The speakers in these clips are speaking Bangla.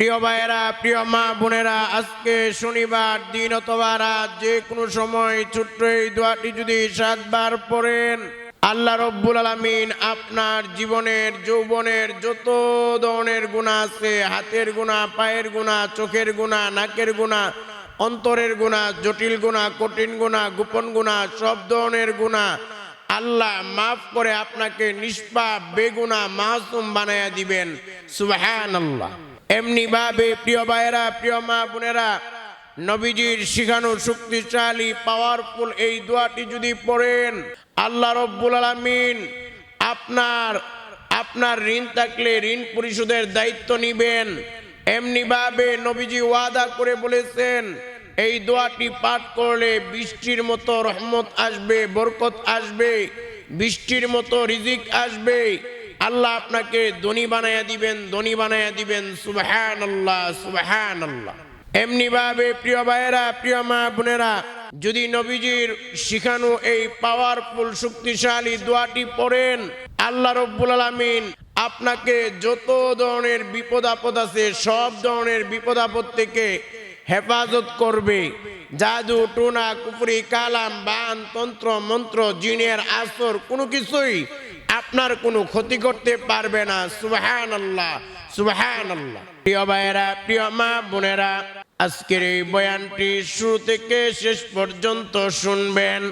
প্রিয় ভাইয়েরা, প্রিয় মা বোনেরা, আজকে শনিবার দিন অথবা রাত যে কোনো সময় ছোট্ট এই দোয়াটি যদি 7 বার পড়েন, আল্লাহ রব্বুল আলামিন আপনার জীবনের যৌবনের যত ধরনের গুনাহ আছে, হাতের গুনাহ, পায়ের গুনাহ, চোখের গুনাহ, নাকের গুনাহ, অন্তরের গুনাহ, জটিল গুনাহ, কঠিন গুনাহ, গোপন গুনাহ, সব ধরনের গুনাহ আল্লাহ মাফ করে আপনাকে নিষ্পাপ বেগুনাহ মাসুম বানায়া দিবেন। সুবহানাল্লাহ। এমনি ভাবে প্রিয় ভাইয়েরা, প্রিয় মা বোনেরা, নবীজির শিখানো শক্তিশালী পাওয়ারফুল এই দোয়াটি যদি পড়েন, আল্লাহ রব্বুল আলামিন আপনার ঋণ থাকলে ঋণ পরিশোধের দায়িত্ব নিবেন। এমনি ভাবে নবীজি ওয়াদা করে বলেছেন, এই দোয়াটি পাঠ করলে বৃষ্টির মতো রহমত আসবে, বরকত আসবে, বৃষ্টির মতো রিজিক আসবে। আল্লাহ আপনাকে ধনী বানায়া দিবেন, ধনী বানায়া দিবেন। সুবহানাল্লাহ, সুবহানাল্লাহ। এমনি ভাবে প্রিয় ভাইয়েরা, প্রিয় মা বোনেরা, যদি নবীজির শিখানো এই পাওয়ারফুল শক্তিশালী দোয়াটি পড়েন, আল্লাহ রব্বুল আলামিন আপনাকে যত ধরনের বিপদ আপদ আছে সব ধরনের বিপদ আপদ থেকে হেফাজত করবে। জাদু টুনা কুফরি কালাম বান তন্ত্র মন্ত্র জিনের আসর কোনো কিছুই আপনার কোনো ক্ষতি করতে পারবে না। সুবহানাল্লাহ, সুবহানাল্লাহ। প্রিয় ভাইয়েরা, প্রিয় মা বোনেরা, আজকের এই বয়ানটি শুরু থেকে শেষ পর্যন্ত শুনবেন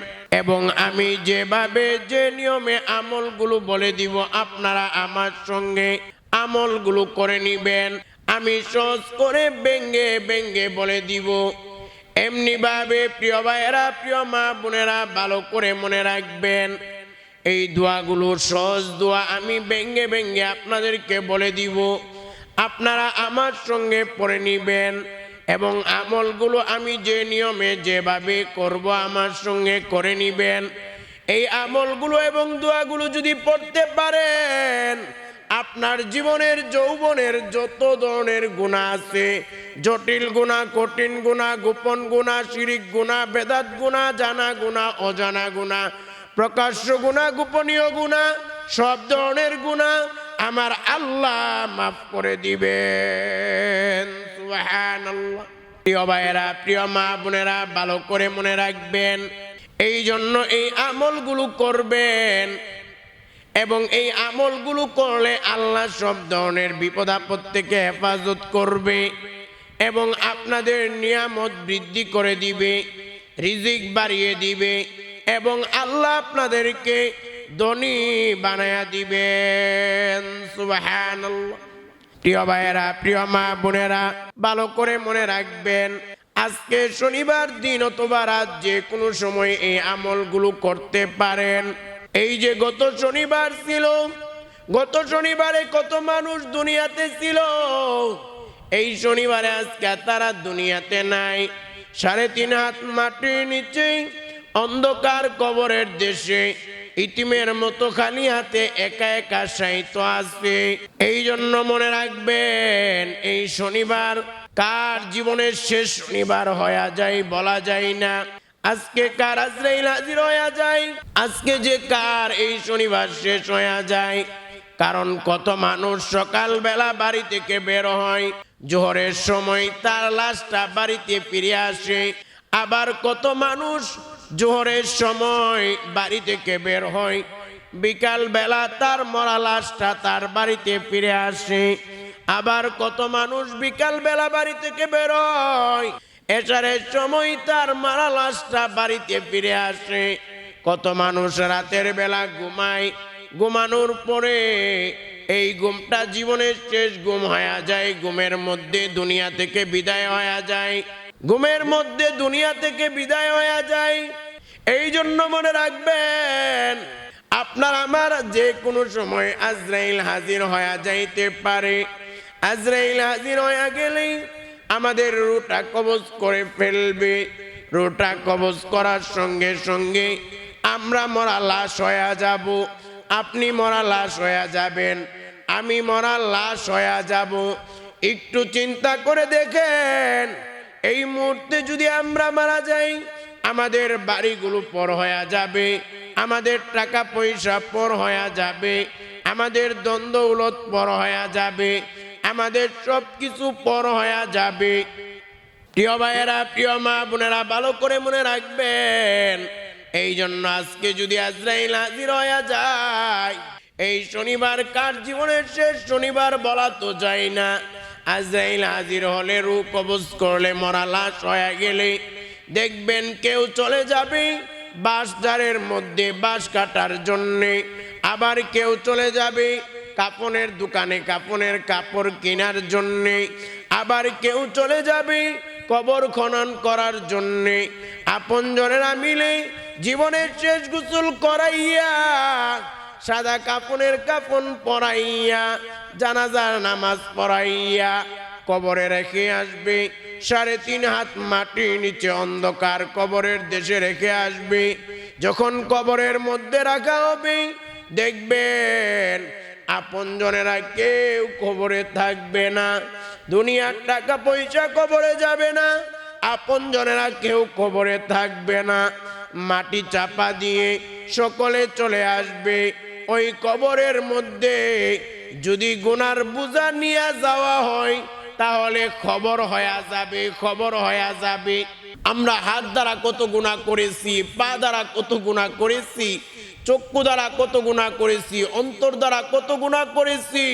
এবং আমি যেভাবে যে নিয়মে আমলগুলো বলে দিব আপনারা আমার সঙ্গে আমলগুলো করে নিবেন। আমি সহজ করে ব্যঙ্গে ব্যঙ্গে বলে দিব। এমনি ভাবে প্রিয় ভাইয়েরা, প্রিয় মা বোনেরা, ভালো করে মনে রাখবেন, এই দোয়াগুলো সহজ দোয়া, আমি ব্যঙ্গে ব্যঙ্গে আপনাদেরকে বলে দিব, আপনারা আমার সঙ্গে পড়ে নিবেন এবং আমলগুলো আমি যে নিয়মে যেভাবে করব আমার সঙ্গে করে নিবেন। এই আমলগুলো এবং দোয়াগুলো যদি পড়তে পারেন, আপনার জীবনের যৌবনের যত ধরনের গুনাহ আছে, জটিল গুনাহ, কঠিন গুনাহ, গোপন গুনাহ, শিরিক গুনাহ, বেদাত গুনাহ, জানা গুনাহ, অজানা গুনাহ, প্রকাশ্য গুনাহ, গোপনীয় গুনাহ, সব ধরনের গুনাহ আমার আল্লাহ মাফ করে দিবেন। সুবহানাল্লাহ। প্রিয় ভাইয়েরা, প্রিয় মা বোনেরা, ভালো করে মনে রাখবেন, এই জন্য এই আমলগুলো করবেন এবং এই আমলগুলো করলে আল্লাহ সব ধরনের বিপদ আপদ থেকে হেফাজত করবে এবং আপনাদের নিয়ামত বৃদ্ধি করে দিবে, রিজিক বাড়িয়ে দিবে এবং আল্লাহ আপনাদেরকে ধনী বানায়া দিবেন। সুবহানাল্লাহ। প্রিয় ভাইয়েরা, প্রিয় মা বোনেরা, ভালো করে মনে রাখবেন, আজকে শনিবার দিন অথবা রাত যে কোনো সময় এই আমলগুলো করতে পারেন। এই যে গত শনিবার ছিল, গত শনিবারে কত মানুষ দুনিয়াতে ছিল, এই শনিবারে আজকে তারা দুনিয়াতে নাই। 3.5 হাত মাটির নিচে অন্ধকার কবরের দেশে ইতিমের মতো খালি হাতে একা একা শায়িত আছে। এই জন্য মনে রাখবেন, এই শনিবার কার জীবনের শেষ শনিবার হয়ে যায় বলা যায় না। আজকে কার আজরাইল হাজির হয়ে যায়, আজকে যে কার এই শনিবার শেষ হয়ে যায়। কারণ কত মানুষ সকালবেলা বাড়ি থেকে বের হয়, জোহরের সময় তার লাশটা বাড়িতে ফিরে আসে। আবার কত মানুষ জোহরের সময় বাড়ি থেকে বের হয়, বিকাল বেলা তার মরা লাশটা তার বাড়িতে ফিরে আসে। আবার কত মানুষ বিকাল বেলা বাড়ি থেকে বের হয়, এশারের সময় তার মারা লাশটা বাড়িতে ফিরে আসে। কত মানুষ রাতের বেলা ঘুমায়, ঘুমানোর পরে এই ঘুমটা জীবনের শেষ ঘুম হয়ে যায়, ঘুমের মধ্যে দুনিয়া থেকে বিদায় হয়ে যায়, ঘুমের মধ্যে দুনিয়া থেকে বিদায় হয়ে যায়। এই জন্য মনে রাখবেন, আপনার আমার যে কোনো সময় আজরাইল হাজির হয়ে যাইতে পারে। আজরাইল হাজির হয়ে গেলেই আমাদের রুটা কবজ করে ফেলবে। রুটা কবজ করার সঙ্গে সঙ্গে আমরা মরা লাশ হয়ে যাব, আপনি মরা লাশ হয়ে যাবেন, আমি মরা লাশ হয়ে যাব। একটু চিন্তা করে দেখেন, এই মুহূর্তে যদি আমরা মারা যাই, আমাদের বাড়িগুলো পর হয়ে যাবে, আমাদের টাকা পয়সা পর হয়ে যাবে, আমাদের দ্বন্দ্ব উলত পর হয়ে যাবে, আমাদের সব কিছু পর হয়ে যাবে। প্রিয় ভাইয়েরা, প্রিয় মা বোনেরা, ভালো করে মনে রাখবেন। এই জন্য আজকে যদি আজরাইল হাজির হয়ে যায়, এই শনিবার কার জীবনের শেষ শনিবার বলা তো যায় না। আজরাইল হাজির হলে, রূহ কবজ করলে, মরা লাশ হয়ে গেলে দেখবেন কেউ চলে যাবে বাঁশঝাড়ের মধ্যে বাঁশ কাটার জন্যে, আবার কেউ চলে যাবে কাপনের দোকানে কাপনের কাপড় কেনার জন্যে, আবার কেউ চলে যাবে কবর খনন করার জন্যে। আপনজনেরা মিলে জীবনের শেষ গোসল করাইয়া, সাদা কাপনের কাফন পরাইয়া, জানাজার নামাজ পড়াইয়া কবরে রেখে আসবে। 3.5 হাত মাটির নিচে অন্ধকার কবরের দেশে রেখে আসবে। যখন কবরের মধ্যে রাখা হবে দেখবেন আপনজনেরা কেউ কবরে থাকবে না। দুনিয়ার টাকা পয়সা কবরে যাবে না, আপনজনেরা কেউ কবরে থাকবে না। মাটি চাপা দিয়ে সকলে চলে আসবে। ওই কবরের মধ্যে যদি গুনার বোঝা নিয়ে যাওয়া হয় তাহলে খবর হয়ে যাবে, খবর হয়ে যাবে। আমরা হাত দ্বারা কত গুনাহ করেছি, পা দ্বারা কত গুনাহ করেছি, চক্ষু দ্বারা কত গুনাহ করেছি, অন্তর দ্বারা কত গুনাহ করেছি।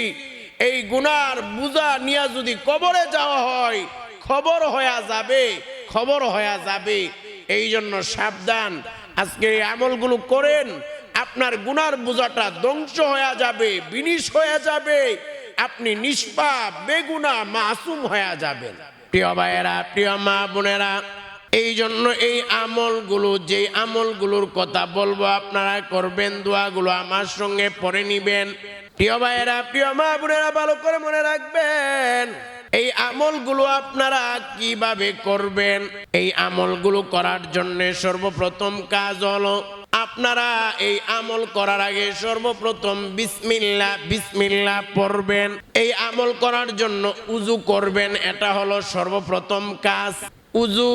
এই গুনার বোঝা নিয়ে যদি কবরে যাওয়া হয় খবর হয়ে যাবে, খবর হয়ে যাবে। এই জন্য সাবধান, আজকে এই আমলগুলো করেন, আপনার গুনার বোঝাটা ধ্বংস হয়ে যাবে, বিনিশ হয়ে যাবে, আপনি নিষ্পাপ বেগুনা মাসুম হয়ে যাবেন। প্রিয় ভাইয়েরা, প্রিয় মা বোনেরা, এই জন্য এই আমলগুলো, যে আমলগুলোর কথা বলবো আপনারা করবেন, দোয়াগুলো আমার সঙ্গে পড়ে নিবেন। প্রিয় ভাইয়েরা, প্রিয় মা বোনেরা, ভালো করে মনে রাখবেন এই আমলগুলো আপনারা কিভাবে করবেন। এই আমলগুলো করার জন্য সর্বপ্রথম কাজ হলো আপনারা এই আমল করার আগে সর্বপ্রথম বিসমিল্লাহ বিসমিল্লাহ পড়বেন। এই আমল করার জন্য উযু করবেন, এটা হলো সর্বপ্রথম কাজ। উযু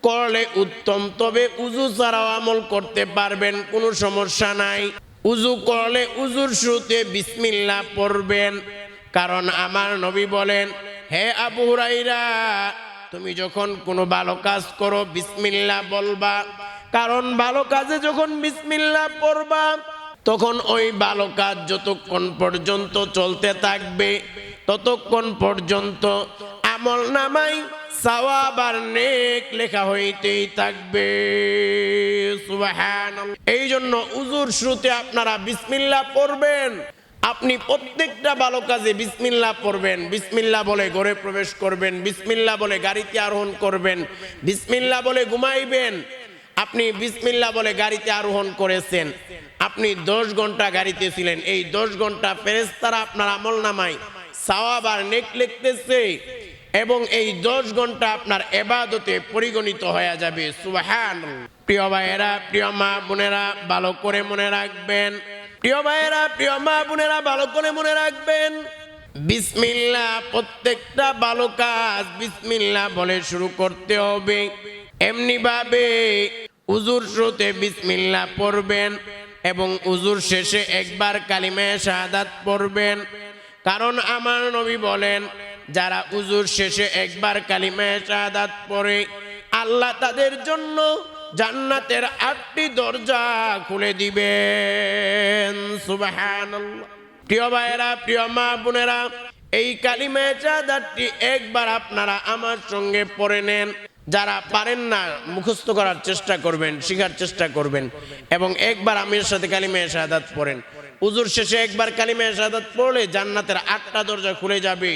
করলে উত্তম, তবে উযু ছাড়াও আমল করতে পারবেন, কোনো সমস্যা নাই। উযু করলে উযুর শুরুতে বিসমিল্লাহ পড়বেন, কারণ আমার নবী বলেন, হে আবু হুরায়রা, তুমি যখন কোনো ভালো কাজ করো বিসমিল্লাহ বলবা, কারণ ভালো কাজে যখন বিসমিল্লাহ পড়বা তখন ওই ভালো কাজ যতক্ষণ পর্যন্ত চলতে থাকবে ততক্ষণ পর্যন্ত আমল নামাই সওয়াব আর নেক লেখা হইতেই থাকবে। সুবহানাল্লাহ। এই জন্য উযুর শুরুতে আপনারা বিসমিল্লাহ পড়বেন। আপনি প্রত্যেকটা ভালো কাজে বিসমিল্লাহ পড়বেন। বিসমিল্লাহ বলে ঘরে প্রবেশ করবেন, বিসমিল্লাহ বলে গাড়িতে আরোহণ করবেন, বিসমিল্লাহ বলে ঘুমাইবেন। আপনি বিসমিল্লাহ বলে গাড়িতে আরোহণ করেছেন, আপনি 10 ঘন্টা গাড়িতে ছিলেন, এই 10 ঘন্টা ফেরেশতারা আপনার আমল নামায় সওয়াব আর নেক লিখতেছে, এবং এই 10 ঘন্টা আপনার ইবাদতে পরিগণিত হয়ে যাবে। সুবহানাল্লাহ। প্রিয় ভাইয়েরা, প্রিয় মা বোনেরা, ভালো করে মনে রাখবেন। প্রিয় ভাইয়েরা, প্রিয় মা বোনেরা, ভালো করে মনে রাখবেন, বিসমিল্লাহ, প্রত্যেকটা ভালো কাজ বিসমিল্লাহ বলে শুরু করতে হবে। এমনি ভাবে উযুর শুরুতে বিসমিল্লাহ পড়বেন এবং উযুর শেষে একবার কালিমায়ে শাহাদাত পড়বেন, কারণ আমার নবী বলেন, যারা উযুর শেষে একবার কালিমায়ে শাহাদাত পড়ে আল্লাহ তাদের জন্য জান্নাতের 8টি দরজা খুলে দিবেন। সুবহানাল্লাহ। প্রিয় ভাইয়েরা, প্রিয় মা বোনেরা, এই কালিমায়ে শাহাদাতটি একবার আপনারা আমার সঙ্গে পড়ে নেন। যারা পারেন না মুখস্থ করার চেষ্টা করবেন, শেখার চেষ্টা করবেন, এবং একবার আমির সাথে কালিমায়ে শাহাদাত পড়েন। উযুর শেষে একবার কালিমায়ে শাহাদাত পড়লে জান্নাতের 8টা দরজা খুলে যাবে।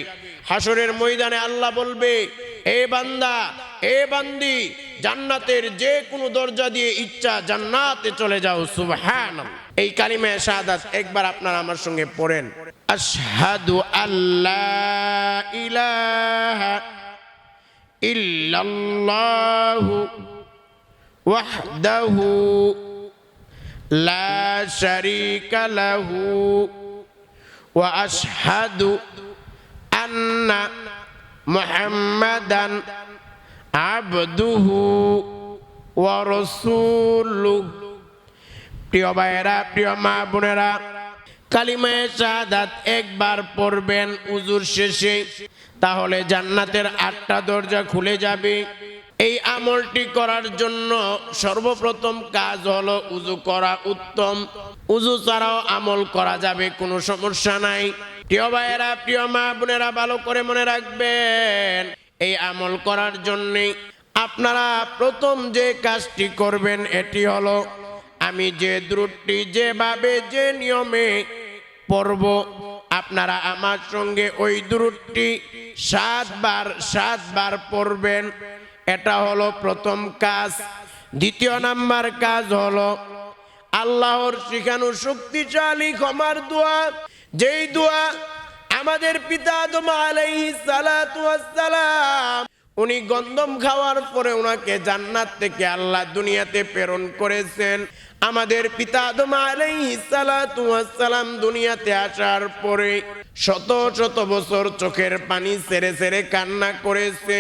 হাসরের ময়দানে আল্লাহ বলবে, এ বান্দা, এ বান্দি, জান্নাতের যে কোনো দরজা দিয়ে ইচ্ছা জান্নাতে চলে যাও। সুবহানাল্লাহ। এই কালিমায়ে শাহাদাত একবার আপনারা আমার সঙ্গে পড়েন। আশহাদু আল্লা ইলাহা ইল্লাল্লাহু ওয়াহদাহু লা শারীকা লাহু ওয়া আশহাদু আন্না মুহাম্মাদান আবদুহু ওয়া রাসূলুহু। প্রিয় ভাইয়েরা, প্রিয় মা বোনেরা, কালিমায়ে শাহাদাত একবার পড়বেন উজুর শেষে, তাহলে জান্নাতের 8টা দরজা খুলে যাবে। এই আমলটি করার জন্য সর্বপ্রথম কাজ হলো উজু করা উত্তম। উজু ছাড়াও আমল করা যাবে, কোনো সমস্যা নাই। প্রিয় ভাইয়েরা, প্রিয় মা বোনেরা, ভালো করে মনে রাখবেন, এই আমল করার জন্য আপনারা প্রথম যে কাজটি করবেন এটি হলো, আমি যে দ্রুতটি যেভাবে যে নিয়মে পড়ব, আপনারা আমার সঙ্গে ওই দ্রুতটি 7 বার পড়বেন। এটা হলো প্রথম কাজ। দ্বিতীয় নাম্বার কাজ হলো আল্লাহর শিখানো শক্তিশালী ক্ষমার দোয়া, যেই দোয়া আমাদের পিতা আদম আলাইহিস সালাতু ওয়াস সালাম, উনি গন্ধম খাওয়ার পরে ওনাকে জান্নাত থেকে আল্লাহ দুনিয়াতে প্রেরণ করেছেন। আমাদের পিতা আদম আলাইহিস সালাতু ওয়াস সালাম দুনিয়াতে আসার পরে শত শত বছর চোখের পানি ছেড়ে ছেড়ে কান্না করেছে।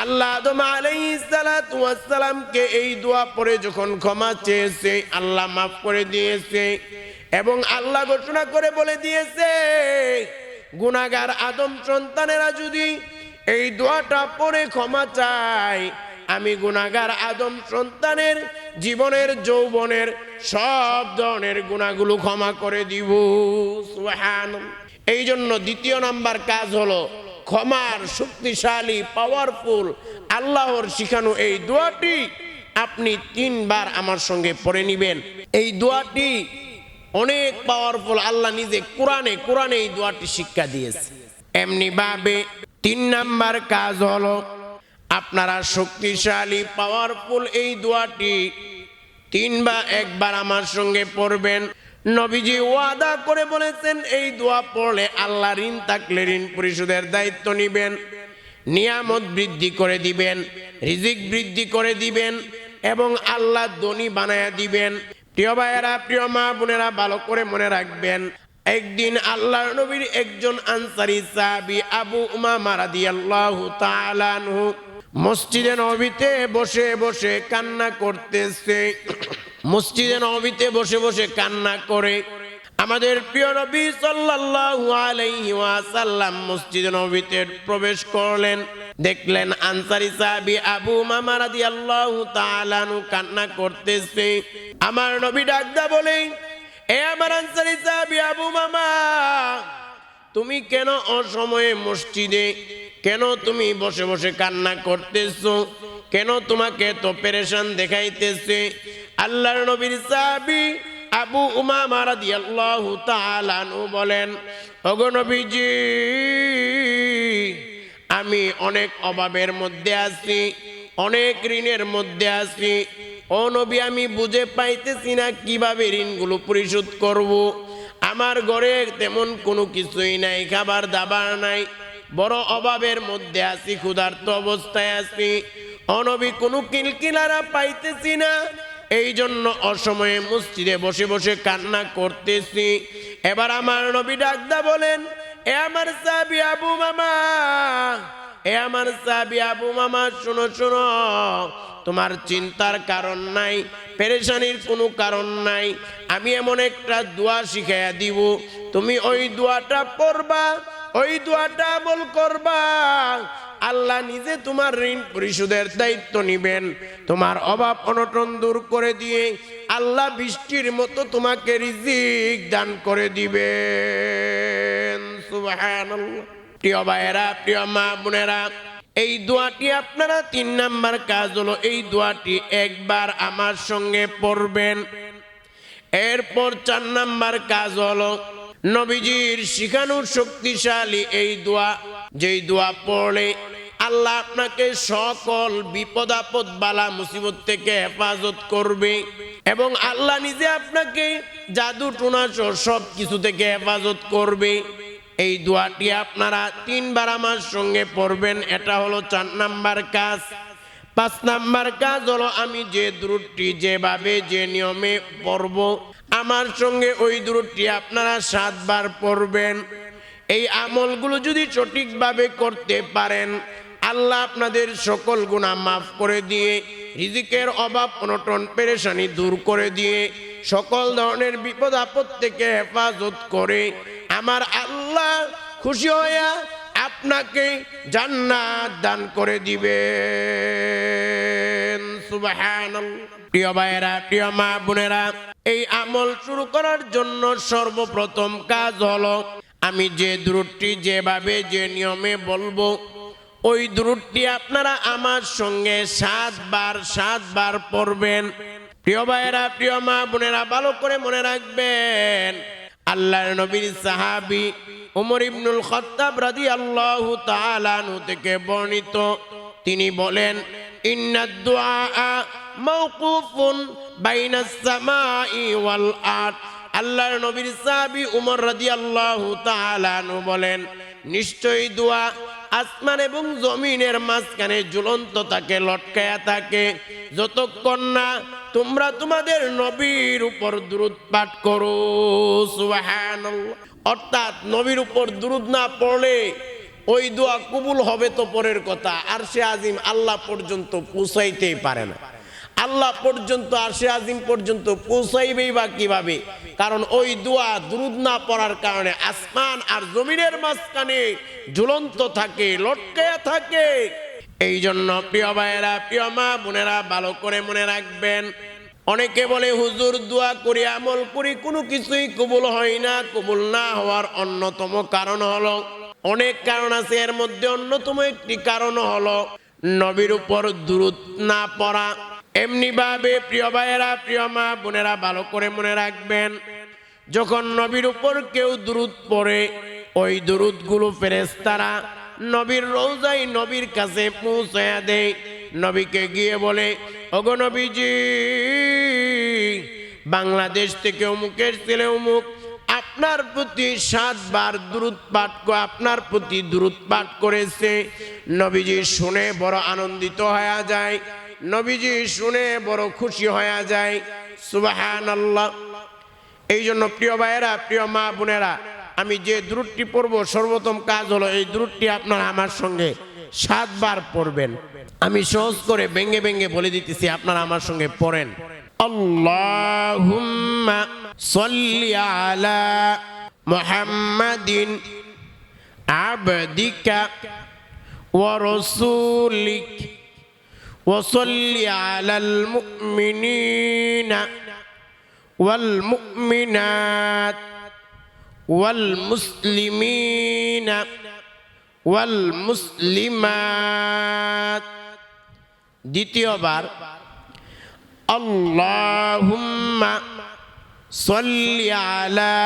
আল্লাহ আদম আলাইহিস সালাতু ওয়াস সালামকে এই দোয়া পড়ে যখন ক্ষমা চেয়েছে, আল্লাহ মাফ করে দিয়েছে। এবং আল্লাহ ঘোষণা করে বলে দিয়েছে, গুনাহগার আদম সন্তানেরা যদি এই দোয়াটা পড়ে ক্ষমা চায়, আমি গুনাহগার আদম সন্তানের জীবনের যৌবনের সব ধরনের গুনাহগুলো ক্ষমা করে দিব। সুবহানাল্লাহ। এই জন্য দ্বিতীয় নাম্বার কাজ হলো ক্ষমার শক্তিশালী পাওয়ারফুল আল্লাহর শিখানো এই দোয়াটি আপনি 3 বার আমার সঙ্গে পড়ে নেবেন। এই দোয়াটি অনেক পাওয়ারফুল, আল্লাহ নিজে কোরআনে এই দোয়াটি শিক্ষা দিয়েছে। এমনি ভাবে 3 নাম্বার কাজ হলো আপনারা শক্তিশালী পাওয়ারফুল এই দোয়াটি 1 বার আমার সঙ্গে পড়বেন। নবীজি ওয়াদা করে বলেছেন, এই দোয়া পড়লে আল্লাহ ঋণ থাকলে ঋণ পরিশোধের দায়িত্ব নিবেন, নিয়ামত বৃদ্ধি করে দিবেন, রিজিক বৃদ্ধি করে দিবেন এবং আল্লাহ ধনী বানায়া দিবেন। প্রিয় ভাইয়েরা, প্রিয় মা বোনেরা, ভালো করে মনে রাখবেন, একদিন আল্লাহর নবীর একজন আনসারী সাহাবী আবু উমামা রাদিয়াল্লাহু তাআলা আনহু মসজিদে নববীতে বসে বসে কান্না করতেছে। মসজিদে নববীতে বসে বসে কান্না করে আমাদের প্রিয় নবী সাল্লাল্লাহু আলাইহি ওয়াসাল্লাম মসজিদে নববীতে প্রবেশ করলেন। দেখলেন আনসারী সাহাবী আবু উমামা রাদিয়াল্লাহু তাআলা আনহু কান্না করতেছে। আমার নবী ডাকদা বলে, এ আমার আনসারী সাহাবী আবু উমামা, তুমি কেন অসময়ে মসজিদে, কেন তুমি বসে বসে কান্না করতেছো, কেন তোমাকে তো পেরেশান দেখাইতেছে? আল্লাহর নবীর সাহাবী আবু উমামা রাদিয়াল্লাহু তাআলা আনহু বলেন, ওগো নবীজি, আমি অনেক অভাবের মধ্যে আছি, অনেক ঋণের মধ্যে আছি। ও নবী, আমি বুঝে পাইতেছি না কিভাবে ঋণগুলো পরিশোধ করব। আমার ঘরে তেমন কোনো কিছুই নাই, খাবার দাবার নাই, বড় অভাবের মধ্যে আছি, ক্ষুধার্ত অবস্থায় আছি। ও নবী, কোনো কিলকিলারা পাইতেছি না, এই জন্য অসময়ে মসজিদে বসে বসে কান্না করতেছি। এবার আমার নবী ডাকদা বলেন, এ আমার সাহাবী আবু মামা, এ আমার সাহাবী আবু মামা, শোনো শোনো, তোমার চিন্তার কারণ নাই, পেরেশানির কোনো কারণ নাই। আমি এমন একটা দোয়া শিখাইয়া দিব, তুমি ওই দোয়াটা পড়বা, ওই দোয়াটা আমল করবা, আল্লাহ নিজে তোমার ঋণ পরিশোধের দায়িত্ব নিবেন, তোমার অভাব অনটন দূর করে দিয়ে আল্লাহ বৃষ্টির মতো তোমাকে রিজিক দান করে দিবেন। সুবহানাল্লাহ। প্রিয় ভাইয়েরা, প্রিয় মা বোনেরা, এই দোয়াটি আপনারা 3 নাম্বার কাজ হলো এই দোয়াটি 1 বার আমার সঙ্গে পড়বেন। এরপর 4 নাম্বার কাজ হলো নবীজির শিখানো শক্তিশালী এই দোয়া, যেই দোয়া পড়লে আল্লাহ আপনাকে সকল বিপদ আপদ বালা মুসিবত থেকে হেফাজত করবে এবং আল্লাহ নিজে আপনাকে জাদু টুনা সব কিছু থেকে হেফাজত করবে। এই দোয়াটি আপনারা 3 বার আমার সঙ্গে পড়বেন। এটা হলো 4 নাম্বার কাজ। 5 নাম্বার কাজ হলো আমি যে দ্রুতটি যেভাবে যে নিয়মে পড়ব, আমার সঙ্গে ওই দ্রুতটি আপনারা 7 বার পড়বেন। এই আমলগুলো যদি সঠিকভাবে করতে পারেন, আল্লাহ আপনাদের সকল গুনাহ মাফ করে দিয়ে রিজিকের অভাব অনটন পেরেশানি দূর করে দিয়ে সকল ধরনের বিপদ আপদ থেকে হেফাজত করে আমার আল্লাহ খুশি হইয়া আপনাকে জান্নাত দান করে দিবেন। সুবহানাল্লাহ। প্রিয় ভাইয়েরা, প্রিয় মা বোনেরা, এই আমল শুরু করার জন্য সর্বপ্রথম কাজ হলো আমি যে দুরূদটি যেভাবে যে নিয়মে বলবো ওই দুরূদটি আপনারা আমার সঙ্গে 7 বার পড়বেন। প্রিয় ভাইয়েরা, প্রিয় মা বোনেরা, ভালো করে মনে রাখবেন আল্লাহর নবীর সাহাবী ওমর ইবনুল খাত্তাব রাদিয়াল্লাহু তাআলা আনহু থেকে বর্ণিত, তিনি বলেন ইন্নাদ দুআ মাওকুফুন বাইনাস সামাই ওয়াল আরদ। আল্লাহর নবীর সাহাবী ওমর রাদিয়াল্লাহু তাআলা আনহু বলেন নিশ্চয়ই দোয়া আসমান এবং জমিনের মাঝখানে ঝুলন্ত থাকে, লটকায়া থাকে, যতক্ষণ না তোমরা তোমাদের নবীর উপর দুরূদ পাঠ করো। সুবহানাল্লাহ। অর্থাৎ নবীর উপর দুরূদ না পড়লে ওই দোয়া কবুল হবে তো পরের কথা, আরশে আজিম আল্লাহ পর্যন্ত পৌঁছাইতেই পারে না। আল্লাহ পর্যন্ত, আরশে আজিম পর্যন্ত পৌঁছাইবেই বা কিভাবে? কারণ ওই দোয়া দুরূদ না পড়ার কারণে আসমান আর জমিনের মাঝখানে ঝুলন্ত থাকে, লটকায়া থাকে। এই জন্য প্রিয় ভাইয়েরা, প্রিয় মা বোনেরা, ভালো করে মনে রাখবেন। অনেকে বলে হুজুর দোয়া করি, আমল করি, কোনো কিছুই কবুল হয় না। কবুল না হওয়ার অন্যতম কারণ হলো, অনেক কারণ আছে, এর মধ্যে অন্যতম একটি কারণ হলো নবীর উপর দুরূদ না পড়া। এমনি ভাবে প্রিয় ভাইয়েরা, প্রিয় মা বোনেরা, ভালো করে মনে রাখবেন যখন নবীর উপর কেউ দুরূদ পড়ে ওই দুরূদগুলো ফেরেশতারা নবীর রওজায় নবীর কাছে পৌঁছায়া দেয়। নবীকে গিয়ে বলে ওগো নবীজি, বাংলাদেশ থেকে অমুকের ছেলে অমুক আপনার প্রতি 7 বার দুরূদ পাঠ করে আপনার প্রতি দুরূদ পাঠ করেছে। নবীজি শুনে বড় আনন্দিত হয়ে যায়, নবীজি শুনে বড় খুশি হয়ে যায়। সুবহানাল্লাহ। এই জন্য প্রিয় ভাইয়েরা, প্রিয় মা বোনেরা, আমি যে দুরূদটি পড়ব সর্বপ্রথম কাজ হলো এই দুরূদটি আপনারা আমার সঙ্গে 7 বার পড়বেন। আমি সহজ করে ভেঙ্গে ভেঙ্গে বলে দিতেছি, আপনারা আমার সঙ্গে পড়েন। আল্লাহুম্মা সাল্লি আলা মুহাম্মাদিন আবদিকা ওয়া রাসূলিক ওয়া সাল্লি আলাল মুমিনিনা ওয়াল মুমিনাত ওয়াল মুসলিমিনা ওয়াল মুসলিমাত। দ্বিতীয়বার আল্লাহুম্মা সাল্লি আলা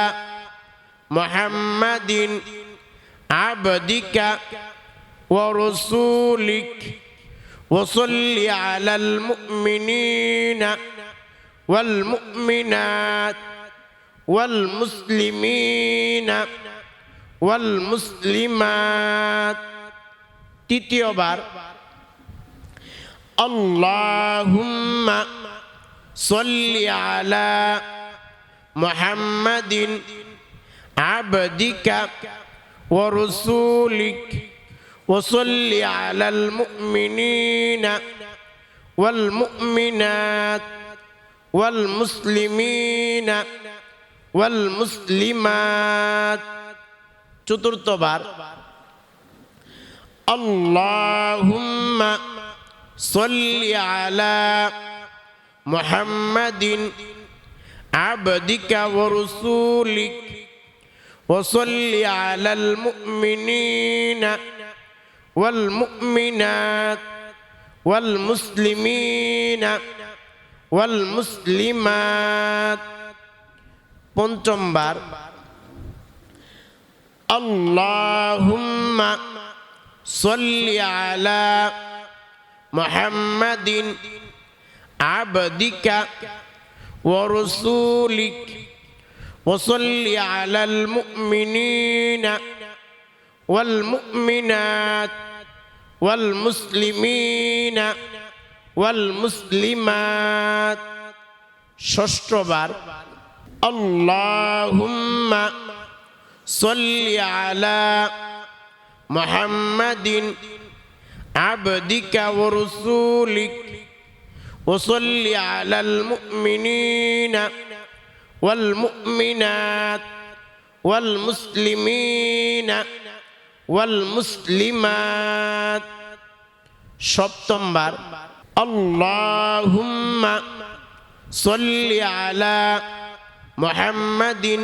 মুহাম্মাদিন আবদিকা ওয়া রাসূলিক ওয়া সাল্লি আলাল মুমিনিনা ওয়াল মুমিনাত ওয়াল মুসলিমিনা ওয়াল মুসলিমাত। তৃতীয়বার আল্লাহুম্মা সাল্লি আলা মুহাম্মাদিন আবদিকা ওয়া রাসূলিক ওয়া সাল্লি আলাল মুমিনিনা ওয়াল মুমিনাত ওয়াল মুসলিমিনা ওয়াল মুসলিমাত। চতুর্থবার আল্লাহুম্মা সাল্লি আলা মুহাম্মাদিন আবদিকা ওয়া রাসূলিক ওয়া সাল্লি আলাল মুমিনিনা ওয়াল মুমিনাত ওয়াল মুসলিমিনা ওয়াল মুসলিমাত। পঞ্চমবার আল্লাহুম্মা সাল্লি আলা মুহাম্মাদিন আবদিকা ওয়া রাসূলিক ওয়া সাল্লি আলাল মুমিনিনা ওয়াল মুমিনাত ওয়াল মুসলিমিনা ওয়াল মুসলিমাত। ষষ্ঠবার আল্লাহুম্মা সাল্লি আলা মুহাম্মাদিন আবদিকা ওয়া রাসূলিক وصل على المؤمنين والمؤمنات والمسلمين والمسلمات সপ্তমবার আল্লাহুম্মা সাল্লি আলা মুহাম্মাদিন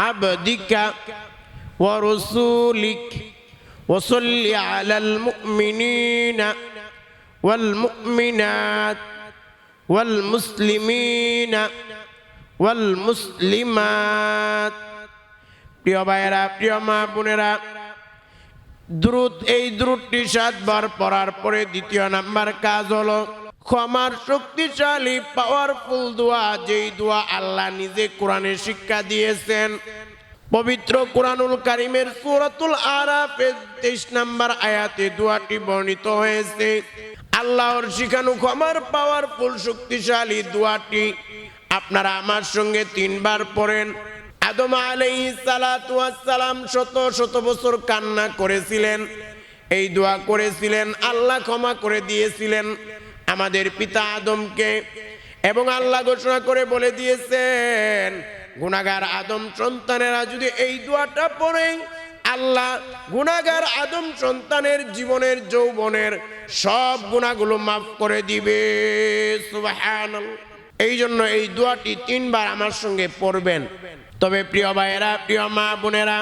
আবদিকা ওয়া রাসূলিক ওয়া সাল্লি আলাল মুমিনিনা ওয়াল মুমিনাত ওয়াল মুসলিমিনা ওয়াল মুসলিমাত। প্রিয় ভাইয়েরা, প্রিয় মা বোনেরা, দ্রুত এই দ্রুতটি 7 বার পড়ার পরে দ্বিতীয় নাম্বার কাজ হলো ক্ষমার শক্তিশালী পাওয়ারফুল দোয়া, যেই দোয়া আল্লাহ নিজে কোরআনে শিক্ষা দিয়েছেন। পবিত্র কোরআনুল কারীমের সূরাতুল আরাফের 23 নম্বর আয়াতে দোয়াটি বর্ণিত হয়েছে। আল্লাহর শিখানো ক্ষমার পাওয়ারফুল শক্তিশালী দোয়াটি আপনারা আমার সঙ্গে 3 বার পড়েন। আদম আলাইহিস সালাতু ওয়াস সালাম শত বছর কান্না করেছিলেন, এই দোয়া করেছিলেন, আল্লাহ ক্ষমা করে দিয়েছিলেন আমাদের পিতা আদমকে। এবং আল্লাহ ঘোষণা করে বলে দিয়েছেন, গুনাহগার আদম সন্তানেরা যদি এই দোয়াটা পড়ে আল্লাহ গুনাহগার আদম সন্তানের জীবনের যৌবনের সব গুনাহগুলো মাফ করে দিবে। সুবহানাল্লাহ। এই জন্য এই দোয়াটি 3 বার আমার সঙ্গে পড়বেন। তবে প্রিয় ভাইয়েরা, প্রিয় মা বোনেরা,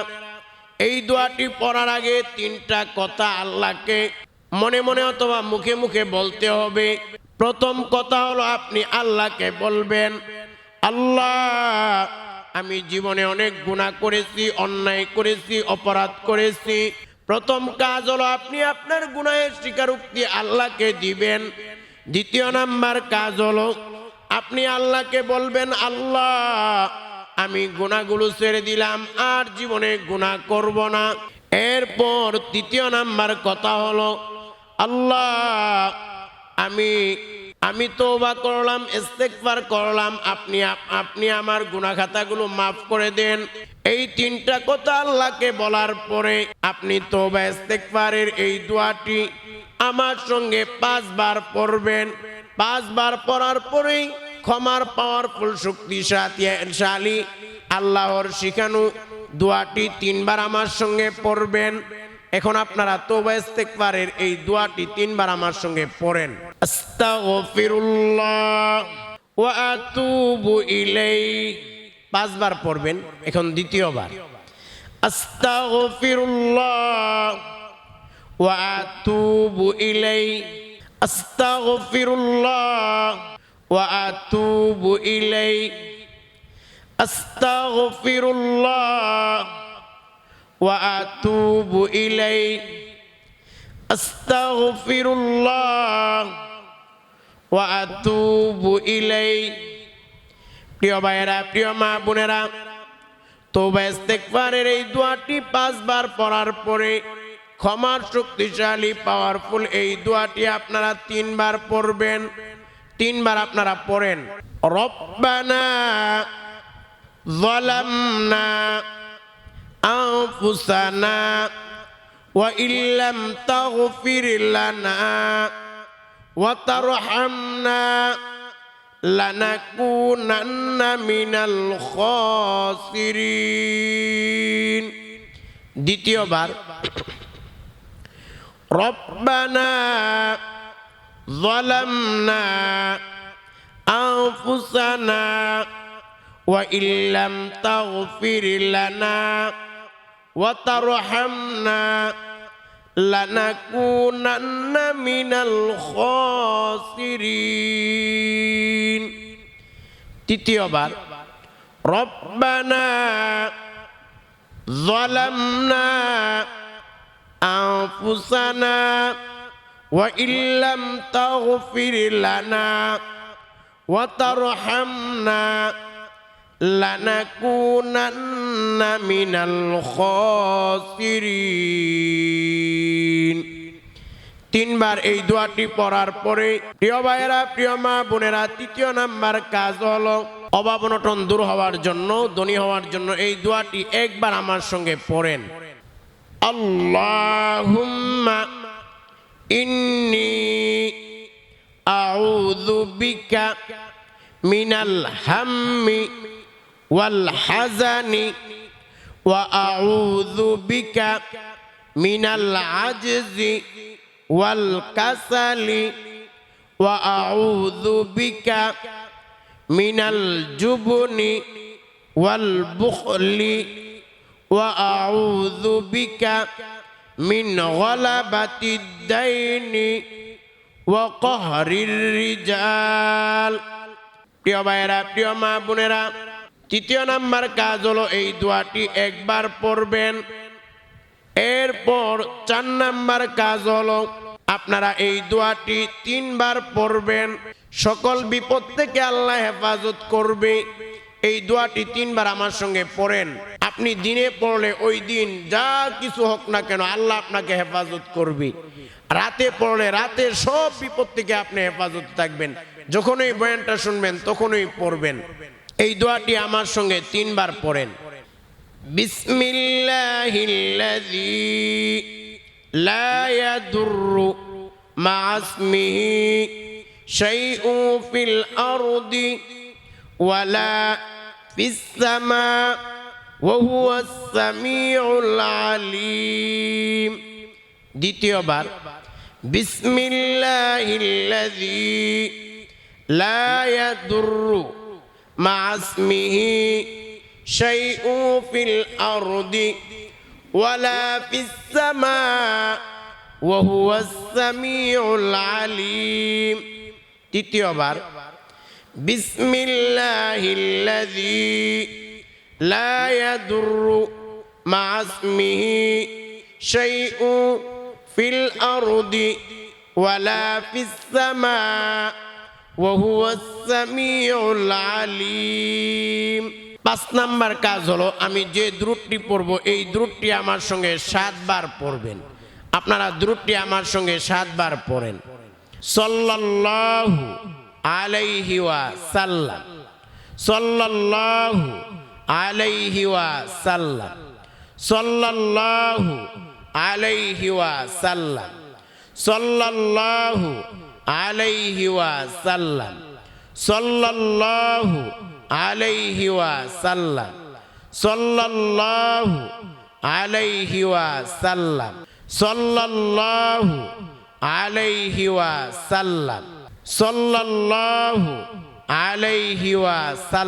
এই দোয়াটি পড়ার আগে 3টা কথা আল্লাহকে মনে মনে অথবা মুখে মুখে বলতে হবে। প্রথম কথা হলো আপনি আল্লাহকে বলবেন, আল্লাহ আমি জীবনে অনেক গুনাহ করেছি, অন্যায় করেছি, অপরাধ করেছি। প্রথম কাজ হলো আপনি আপনার গুনাহের স্বীকারোক্তি আল্লাহকে দিবেন। দ্বিতীয় নাম্বার কাজ হলো আপনি আল্লাহকে বলবেন, আল্লাহ আমি গুনাহগুলো ছেড়ে দিলাম, আর জীবনে গুনাহ করব না। এরপর তৃতীয় নাম্বার কথা হলো, আল্লাহ আমি তওবা করলাম, ইস্তেগফার করলাম, আপনি আমার গুনাহ খাতাগুলো মাফ করে দেন। এই 3টা কথা আল্লাহকে বলার পরে আপনি তওবা ইস্তেগফারের এই দোয়াটি আমার সঙ্গে 5 বার পড়বেন। 5 বার পড়ার পরেই ক্ষমার পাওয়ারফুল শক্তিশালী আল্লাহর শিখানো দোয়াটি 3 বার আমার সঙ্গে পড়বেন। এখন আপনারা তওবা ইস্তেগফারের এই দোয়াটি 3 বার আমার সঙ্গে পড়েন। আস্তাগফিরুল্লাহ ওয়া আতুবু ইলাইহি 5 বার পড়বেন। এখন দ্বিতীয়বার আস্তাগফিরুল্লাহ ওয়া আতুবু ইলাইহি আস্তাগফিরুল্লাহ ওয়া আতুবু ইলাইহি আস্তাগফিরুল্লাহ ওয়া আতুবু ইলাইহি আস্তাগফিরুল্লাহ ওয়া আতুবু ইলাইহি। প্রিয় ভাইয়েরা, প্রিয় মা বোনেরা, তওবা ইস্তেগফারের এই দোয়াটি 5 বার পড়ার পরে ক্ষমার শক্তিশালী পাওয়ারফুল এই দোয়াটি আপনারা 3 বার পড়বেন। 3 বার আপনারা পড়েন। রব্বানা যালামনা আনফুসানা ওয়া ইল্লাম তাগফির লানা ওয়া তারহামনা লানাকুনান্না মিনাল খাসিরিন। দ্বিতীয়বার রব্বানা যালামনা আনফুসানা ওয়া ইল্লাম তাগফির লানা ওয়া তারহামনা লানাকুনান্না মিনাল খাসিরিন। তৃতীয়বার রব্বানা যালামনা আনফুসানা ওয়া ইল্লাম তাগফির লানা ওয়া তারহামনা লানাকুনান্না মিনাল খাসিরিন। 3 বার এই দোয়াটি পড়ার পরে প্রিয় ভাইয়েরা, প্রিয় মা বোনেরা, তৃতীয় নাম্বার কাজ হলো অভাব অনটন দূর হওয়ার জন্য, ধনী হওয়ার জন্য এই দোয়াটি 1 বার আমার সঙ্গে পড়েন। আল্লাহুম্মা ইন্নী আউযু বিকা মিনাল হাম্মি ওয়াল হাজানি ওয়া আউযু বিকা মিনাল আজজি ওয়াল কাসালি ওয়া আউযু বিকা মিনাল জুবনি ওয়াল বুখলি ওয়া আউযু বিকা মিন গলাবাতিদ দাইনি ওয়া কহরির রিজাল। প্রিয় ভাইয়েরা, প্রিয় মা বোনেরা, তৃতীয় নাম্বার কাজ হলো এই দোয়াটি একবার পড়বেন। এরপর 4 নাম্বার কাজ হলো আপনারা এই দোয়াটি 3 বার পড়বেন। সকল বিপদ থেকে আল্লাহ হেফাজত করবে। এই দোয়াটি 3 বার আমার সঙ্গে পড়েন। আপনি দিনে পড়লে ওই দিন যা কিছু হোক না কেন আল্লাহ আপনাকে হেফাজত করবে। রাতে পড়লে রাতের সব বিপদ থেকে আপনি হেফাজত থাকবেন। যখনই বয়ানটা শুনবেন তখনই পড়বেন। এই দোয়াটি আমার সঙ্গে 3 বার পড়েন। বিসমিল্লাহিল্লাযী লা ইয়াদুররু মা ইসমিহি শাইউন ফিল আরদি ওয়ালা ফিস সামা ওয়া হুয়াস সামিউল আলীম। দ্বিতীয়বার বিসমিল্লাহিল্লাযী লা ইয়াদুররু মা ইসমিহি শাইউন ফিল আরদি ওয়ালা ফিস সামা ওয়া হুয়াস সামিউল আলীম। তৃতীয়বার বিসমিল্লাহিল্লাযী লা ইয়াদুররু মা ইসমিহি শাইউন ফিল আরদি ওয়ালা ফিস সামা ওয়া হুয়াস সামিউল আলীম। 5 নাম্বার কাজ হলো আমি যে দ্রুতটি পড়ব এই দ্রুতটি আমার সঙ্গে 7 বার পড়বেন। আপনারা দ্রুতটি আমার সঙ্গে 7 বার পড়েন। সাল্লাল্লাহু আলাইহি ওয়া সাল্লাম, সাল্লাল্লাহু আলাইহি ওয়া সাল্লাম, সাল্লাল্লাহু আলাইহি ওয়া সাল্লাম, সাল্লাল্লাহু আলাইহি ওয়া সাল্লাম, সাল্লাল্লাহু আলাইহি ওয়া সাল্লাম, সাল্লাল্লাহু আলাইহি ওয়া সাল্লাম, সাল্লাল্লাহু আলাইহি ওয়া সাল্লাম, সাল্লাল্লাহু আলাইহি ওয়া সাল্লাম।